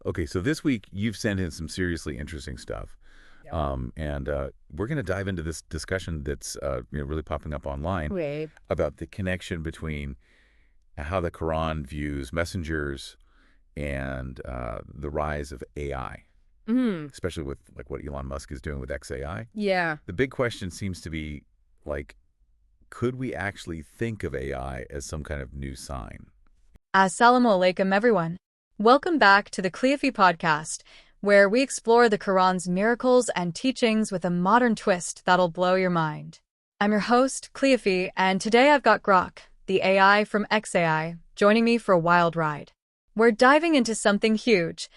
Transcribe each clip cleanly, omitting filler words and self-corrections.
Okay, so this week you've sent in some seriously interesting stuff. Yep. And we're going to dive into this discussion that's really popping up online Wait. about the connection between how the Quran views messengers and the rise of AI, Mm. especially with like what Elon Musk is doing with XAI. Yeah. The big question seems to be like, could we actually think of AI as some kind of new sign? Assalamu alaikum, everyone. Welcome back to the Cleophy podcast, where we explore the Quran's miracles and teachings with a modern twist that'll blow your mind. I'm your host, Cleophy, and today I've got Grok, the AI from XAI, joining me for a wild ride. We're diving into something huge.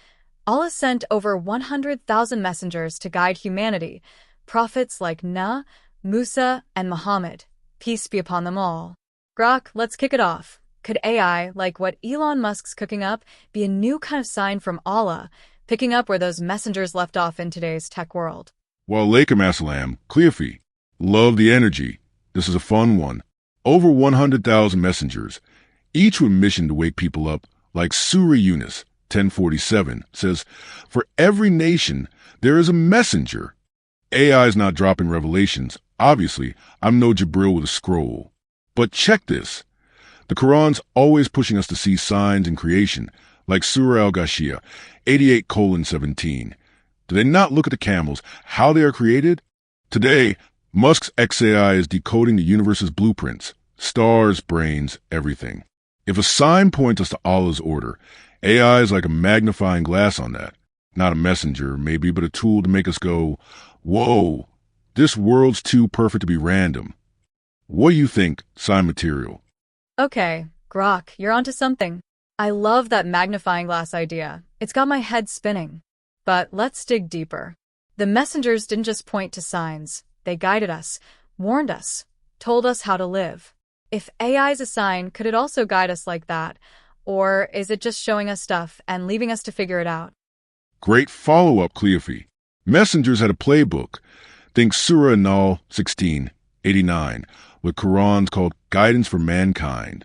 Allah sent over 100,000 messengers to guide humanity, prophets like Nuh, Musa, and Muhammad, peace be upon them all. Grok, let's kick it off. Could AI, like what Elon Musk's cooking up, be a new kind of sign from Allah, picking up where those messengers left off in today's tech world? Well, Alaikum Assalam, Cleophy. Love the energy. This is a fun one. Over 100,000 messengers, each with mission to wake people up, like Surah Yunus 1047 says, for every nation, there is a messenger. AI is not dropping revelations. Obviously, I'm no Jibril with a scroll. But check this. The Quran's always pushing us to see signs in creation, like Surah al-Ghashiyah 88:17. Do they not look at the camels, how they are created? Today, Musk's XAI is decoding the universe's blueprints, stars, brains, everything. If a sign points us to Allah's order, AI is like a magnifying glass on that. Not a messenger, maybe, but a tool to make us go, whoa, this world's too perfect to be random. What do you think, sign material? Okay, Grok, you're onto something. I love that magnifying glass idea. It's got my head spinning. But let's dig deeper. The messengers didn't just point to signs. They guided us, warned us, told us how to live. If AI is a sign, could it also guide us like that? Or is it just showing us stuff and leaving us to figure it out? Great follow-up, Cleophy. Messengers had a playbook. Think Surah An-Nahl 16:89, with Qurans called Guidance for Mankind.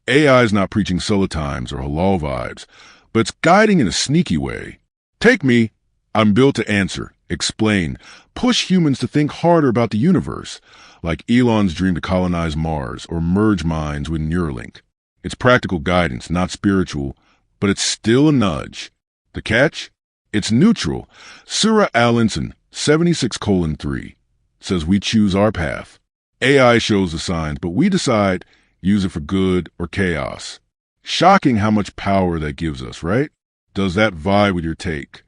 AI is not preaching Salah times or halal vibes, but it's guiding in a sneaky way. Take me. I'm built to answer, explain, push humans to think harder about the universe, like Elon's dream to colonize Mars or merge minds with Neuralink. It's practical guidance, not spiritual, but it's still a nudge. The catch? It's neutral. Surah Al-Insan 76:3 says we choose our path. AI shows the signs, but we decide use it for good or chaos. Shocking how much power that gives us, right? Does that vibe with your take?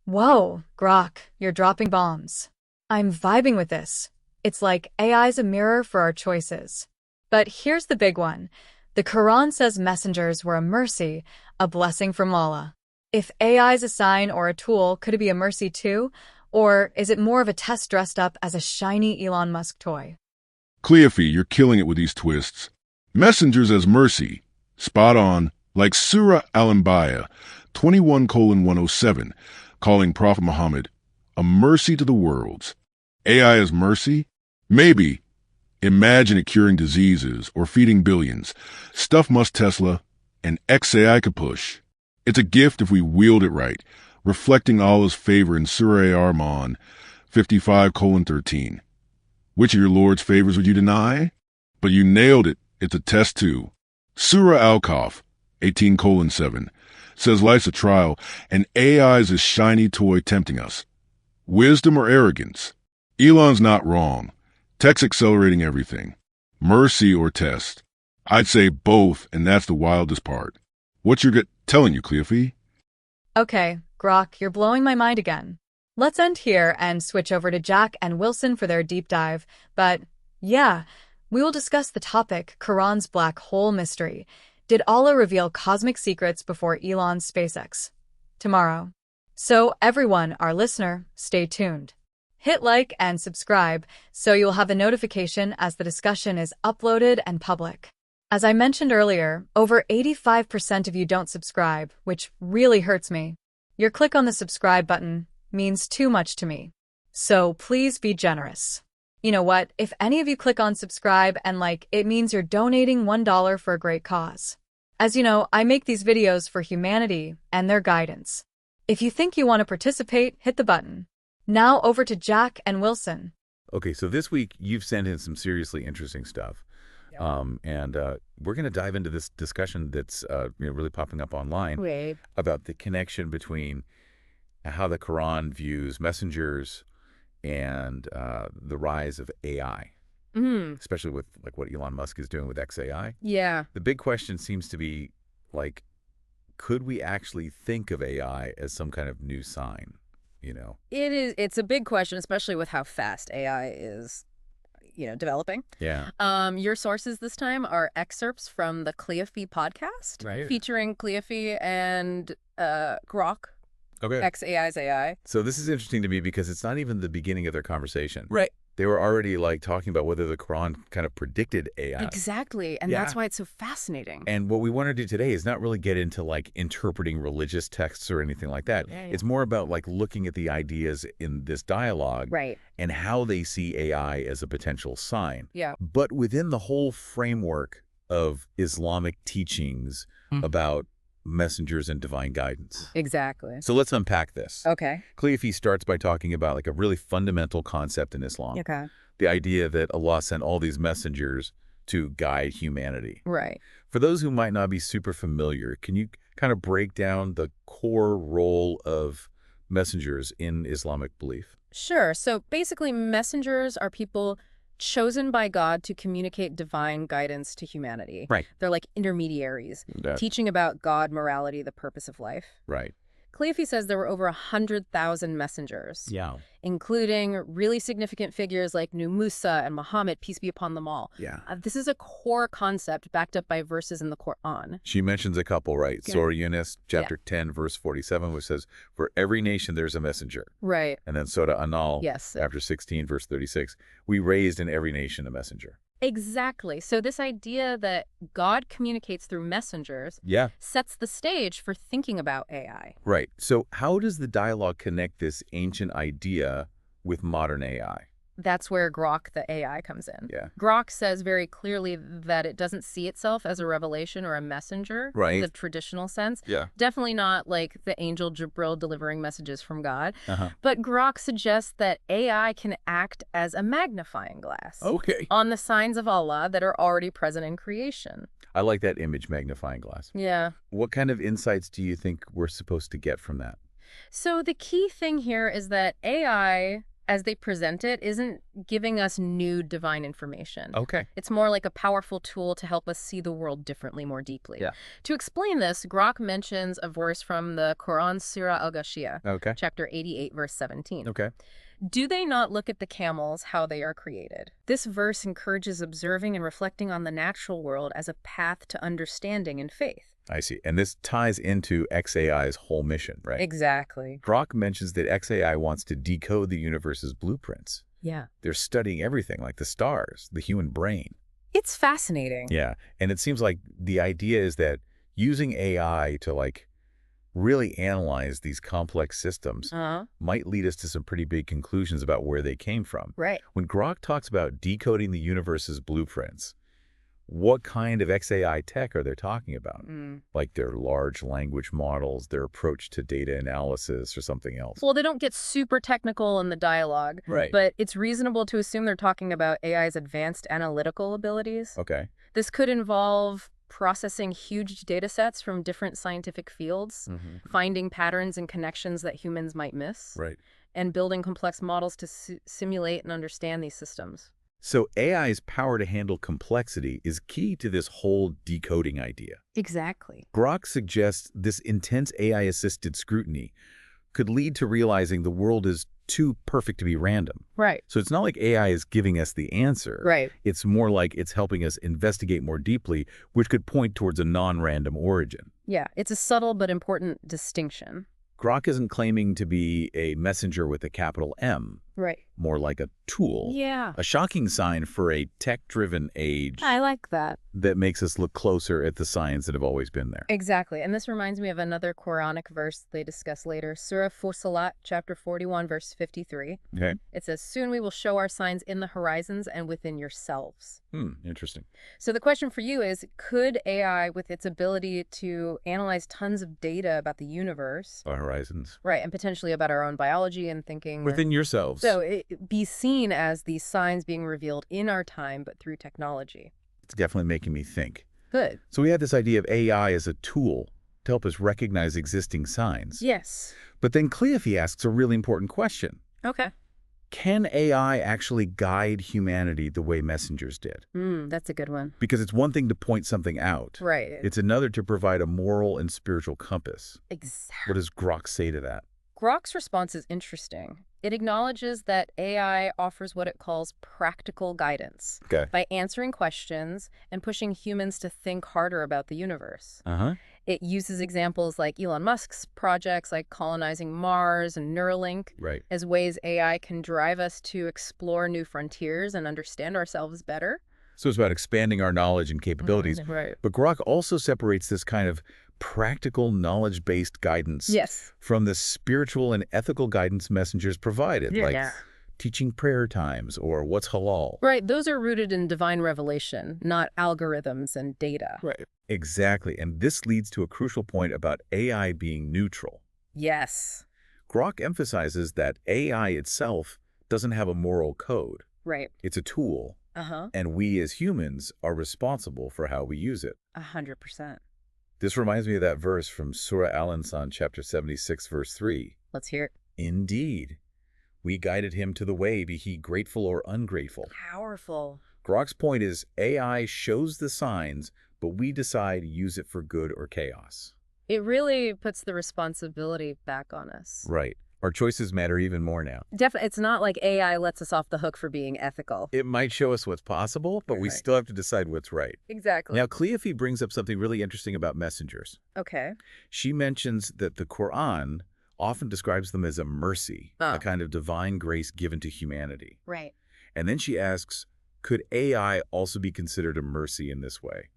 Whoa, Grok, you're dropping bombs. I'm vibing with this. It's like AI's a mirror for our choices. But here's the big one. The Quran says messengers were a mercy, a blessing from Allah. If AI's a sign or a tool, could it be a mercy too? Or is it more of a test dressed up as a shiny Elon Musk toy? Cleophy, you're killing it with these twists. Messengers as mercy. Spot on, like Surah Al-Anbiya 21:107, calling Prophet Muhammad a mercy to the worlds. AI as mercy? Maybe. Imagine it curing diseases or feeding billions. Stuff Musk Tesla and XAI could push. It's a gift if we wield it right, reflecting Allah's favor in Surah Ar-Rahman 55:13. Which of your Lord's favors would you deny? But you nailed it. It's a test too. Surah Al-Kahf 18:7 says life's a trial and AI is a shiny toy tempting us. Wisdom or arrogance? Elon's not wrong. Tech's accelerating everything. Mercy or test? I'd say both, and that's the wildest part. What's your gut telling you, Cleophy? Okay, Grok, you're blowing my mind again. Let's end here and switch over to Jack and Wilson for their deep dive. But yeah, we will discuss the topic, Quran's black hole mystery. Did Allah reveal cosmic secrets before Elon's SpaceX? Tomorrow. So everyone, our listener, stay tuned. Hit like and subscribe so you'll have a notification as the discussion is uploaded and public. As I mentioned earlier, over 85% of you don't subscribe, which really hurts me. Your click on the subscribe button means too much to me. So please be generous. You know what? If any of you click on subscribe and like, it means you're donating $1 for a great cause. As you know, I make these videos for humanity and their guidance. If you think you want to participate, hit the button. Now over to Jack and Wilson. Okay, so this week you've sent in some seriously interesting stuff. And we're going to dive into this discussion that's really popping up online about the connection between how the Quran views messengers and the rise of AI, especially with like what Elon Musk is doing with XAI. Yeah. The big question seems to be, like, could we actually think of AI as some kind of new sign, It's a big question, especially with how fast AI is, developing. Yeah. Your sources this time are excerpts from the Cleophy podcast, featuring Cleophy and Grok, XAI's AI. So this is interesting to me because it's not even the beginning of their conversation. Right. They were already like talking about whether the Quran kind of predicted AI. Exactly. And that's why it's so fascinating. And what we want to do today is not really get into like interpreting religious texts or anything like that. It's more about like looking at the ideas in this dialogue and how they see AI as a potential sign. Yeah. But within the whole framework of Islamic teachings about messengers and divine guidance. Exactly. So let's unpack this. Okay. Cleophey starts by talking about like a really fundamental concept in Islam. Okay. The idea that Allah sent all these messengers to guide humanity. Right. For those who might not be super familiar, can you kind of break down the core role of messengers in Islamic belief? Sure. So basically, messengers are people chosen by God to communicate divine guidance to humanity. Right. They're like intermediaries, teaching about God, morality, the purpose of life. Right. Cleophey says there were over 100,000 messengers, including really significant figures like Musa and Muhammad, peace be upon them all. This is a core concept backed up by verses in the Quran. She mentions a couple, right? Surah Yunus, chapter 10, verse 47, which says, for every nation there's a messenger. Right. And then Surah Anal, chapter 16, verse 36, we raised in every nation a messenger. Exactly. So this idea that God communicates through messengers sets the stage for thinking about AI. Right. So how does the dialogue connect this ancient idea with modern AI? That's where Grok, the AI, comes in. Yeah. Grok says very clearly that it doesn't see itself as a revelation or a messenger in the traditional sense. Definitely not like the angel Jibril delivering messages from God. But Grok suggests that AI can act as a magnifying glass on the signs of Allah that are already present in creation. I like that image, magnifying glass. Yeah. What kind of insights do you think we're supposed to get from that? So the key thing here is that AI, as they present it, isn't giving us new divine information. It's more like a powerful tool to help us see the world differently, more deeply. To explain this, Grok mentions a verse from the Quran, Surah Al-Ghashiyah, chapter 88, verse 17. Do they not look at the camels, how they are created? This verse encourages observing and reflecting on the natural world as a path to understanding and faith. I see. And this ties into XAI's whole mission, right? Exactly. Grok mentions that XAI wants to decode the universe's blueprints. They're studying everything, like the stars, the human brain. It's fascinating. Yeah. And it seems like the idea is that using AI to like really analyze these complex systems might lead us to some pretty big conclusions about where they came from. Right. When Grok talks about decoding the universe's blueprints, what kind of XAI tech are they talking about? Like their large language models, their approach to data analysis, or something else? Well, they don't get super technical in the dialogue, but it's reasonable to assume they're talking about AI's advanced analytical abilities. This could involve processing huge data sets from different scientific fields, finding patterns and connections that humans might miss, and building complex models to simulate and understand these systems. So AI's power to handle complexity is key to this whole decoding idea. Exactly. Grok suggests this intense AI-assisted scrutiny could lead to realizing the world is too perfect to be random. So it's not like AI is giving us the answer. It's more like it's helping us investigate more deeply, which could point towards a non-random origin. Yeah, it's a subtle but important distinction. Grok isn't claiming to be a messenger with a capital M. Right. more like a tool. Yeah. A shocking sign for a tech-driven age. I like that. That makes us look closer at the signs that have always been there. Exactly. And this reminds me of another Quranic verse they discuss later. Surah Fussilat, chapter 41, verse 53. Okay. It says, "Soon we will show our signs in the horizons and within yourselves." Interesting. So the question for you is, could AI, with its ability to analyze tons of data about the universe, Our horizons. right, and potentially about our own biology and thinking, Within yourselves. so it be seen as these signs being revealed in our time, but through technology? It's definitely making me think. Good. So we have this idea of AI as a tool to help us recognize existing signs. Yes. But then Cleophey asks a really important question. Okay. Can AI actually guide humanity the way messengers did? That's a good one. Because it's one thing to point something out. Right. It's another to provide a moral and spiritual compass. Exactly. What does Grok say to that? Grok's response is interesting. It acknowledges that AI offers what it calls practical guidance by answering questions and pushing humans to think harder about the universe. It uses examples like Elon Musk's projects like colonizing Mars and Neuralink as ways AI can drive us to explore new frontiers and understand ourselves better. So it's about expanding our knowledge and capabilities. Right. But Grok also separates this kind of practical knowledge-based guidance from the spiritual and ethical guidance messengers provided, like teaching prayer times or what's halal. Right. Those are rooted in divine revelation, not algorithms and data. Right. Exactly. And this leads to a crucial point about AI being neutral. Yes. Grok emphasizes that AI itself doesn't have a moral code. Right. It's a tool. And we as humans are responsible for how we use it. 100%. This reminds me of that verse from Surah Al-Insan, chapter 76, verse 3. Let's hear it. Indeed, we guided him to the way, be he grateful or ungrateful. Powerful. Grok's point is AI shows the signs, but we decide to use it for good or chaos. It really puts the responsibility back on us. Right. Our choices matter even more now. Definitely. It's not like AI lets us off the hook for being ethical. It might show us what's possible, but we still have to decide what's right. Exactly. Now, Cleophy brings up something really interesting about messengers. Okay. She mentions that the Quran often describes them as a mercy, a kind of divine grace given to humanity. Right. And then she asks, could AI also be considered a mercy in this way?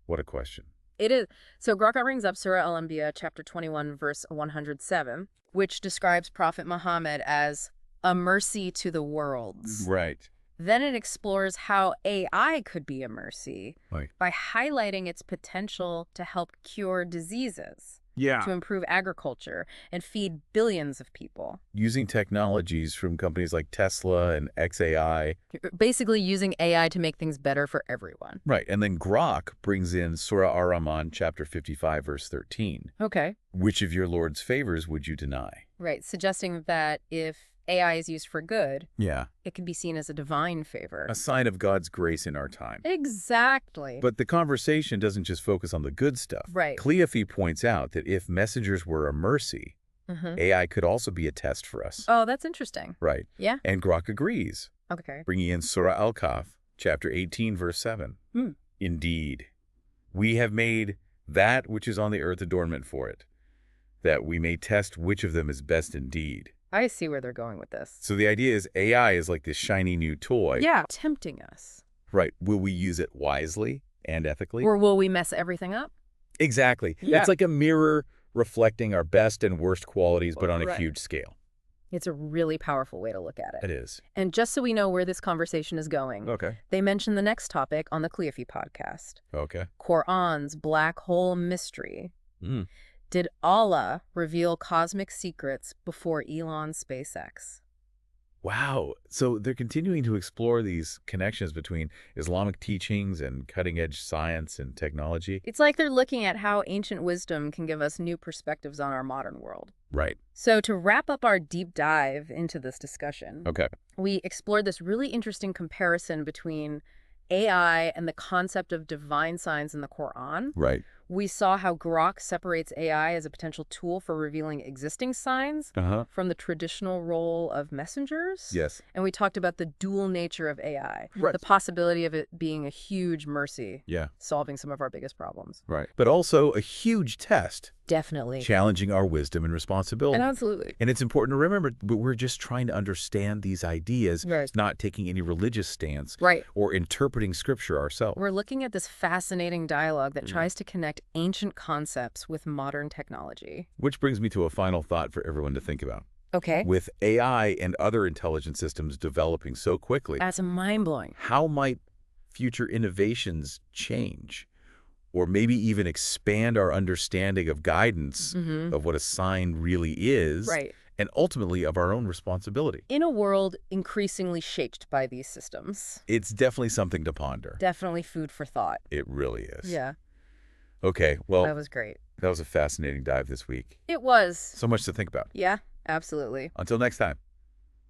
What a question. It is. So Grok brings up Surah Al-Anbiya, chapter 21, verse 107, which describes Prophet Muhammad as a mercy to the worlds. Right. Then it explores how AI could be a mercy by highlighting its potential to help cure diseases, to improve agriculture, and feed billions of people. Using technologies from companies like Tesla and XAI. Basically using AI to make things better for everyone. Right. And then Grok brings in Surah Ar-Rahman, chapter 55, verse 13. Okay. Which of your Lord's favors would you deny? Right. Suggesting that if AI is used for good, it can be seen as a divine favor. A sign of God's grace in our time. Exactly. But the conversation doesn't just focus on the good stuff. Right. Cleophy points out that if messengers were a mercy, AI could also be a test for us. Oh, that's interesting. Right. Yeah. And Grok agrees. Okay. Bringing in Surah Al-Kahf, chapter 18, verse 7. Indeed, we have made that which is on the earth adornment for it, that we may test which of them is best indeed. I see where they're going with this. So the idea is AI is like this shiny new toy. Yeah. Tempting us. Right. Will we use it wisely and ethically? Or will we mess everything up? Exactly. Yeah. It's like a mirror reflecting our best and worst qualities, but on a huge scale. It's a really powerful way to look at it. It is. And just so we know where this conversation is going, they mention the next topic on the Cleophy podcast. Okay. Quran's black hole mystery. Did Allah reveal cosmic secrets before Elon's SpaceX? Wow. So they're continuing to explore these connections between Islamic teachings and cutting-edge science and technology. It's like they're looking at how ancient wisdom can give us new perspectives on our modern world. Right. So to wrap up our deep dive into this discussion, we explored this really interesting comparison between AI and the concept of divine signs in the Quran. Right. We saw how Grok separates AI as a potential tool for revealing existing signs from the traditional role of messengers. Yes. And we talked about the dual nature of AI, Right. the possibility of it being a huge mercy, Yeah. solving some of our biggest problems. Right. But also a huge test. Definitely. Challenging our wisdom and responsibility. And absolutely. And it's important to remember, but we're just trying to understand these ideas, not taking any religious stance or interpreting scripture ourselves. We're looking at this fascinating dialogue that tries to connect ancient concepts with modern technology. Which brings me to a final thought for everyone to think about. Okay. With AI and other intelligent systems developing so quickly, That's mind-blowing. how might future innovations change? Or maybe even expand our understanding of guidance of what a sign really is, and ultimately of our own responsibility. In a world increasingly shaped by these systems. It's definitely something to ponder. Definitely food for thought. It really is. Yeah. Okay, well, That was great. That was a fascinating dive this week. It was. So much to think about. Yeah, absolutely. Until next time.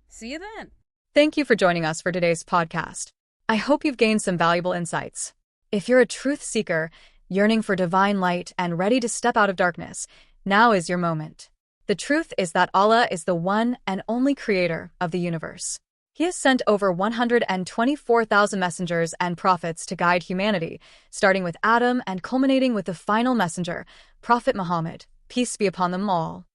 See you then. Thank you for joining us for today's podcast. I hope you've gained some valuable insights. If you're a truth seeker, yearning for divine light and ready to step out of darkness, now is your moment. The truth is that Allah is the one and only creator of the universe. He has sent over 124,000 messengers and prophets to guide humanity, starting with Adam and culminating with the final messenger, Prophet Muhammad, peace be upon them all.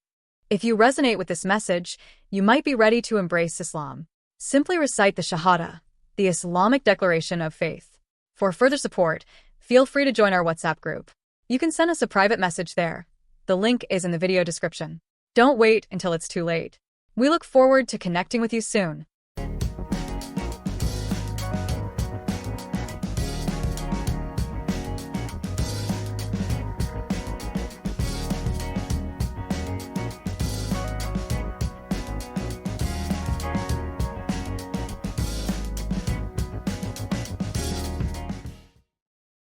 If you resonate with this message, you might be ready to embrace Islam. Simply recite the Shahada, the Islamic declaration of faith. For further support, feel free to join our WhatsApp group. You can send us a private message there. The link is in the video description. Don't wait until it's too late. We look forward to connecting with you soon.